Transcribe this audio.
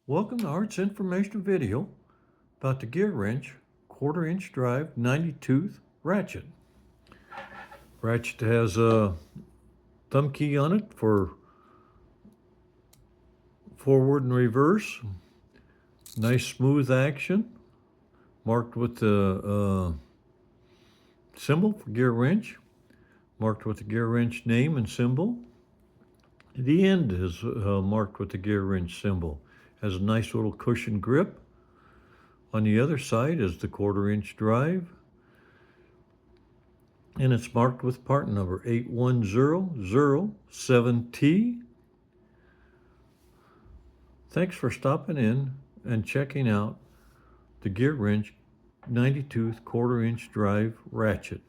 Welcome to Art's information video about the Gearwrench 1/4 inch drive 90 tooth ratchet. Ratchet has a thumb key on it for forward and reverse. Nice smooth action, marked with the symbol for Gearwrench, marked with the Gearwrench name and symbol. The end is marked with the Gearwrench symbol. Has a nice little cushion grip. On the other side is the 1/4 inch drive, and it's marked with part number 81007T. Thanks for stopping in and checking out the Gearwrench 90 tooth 1/4 inch drive ratchet.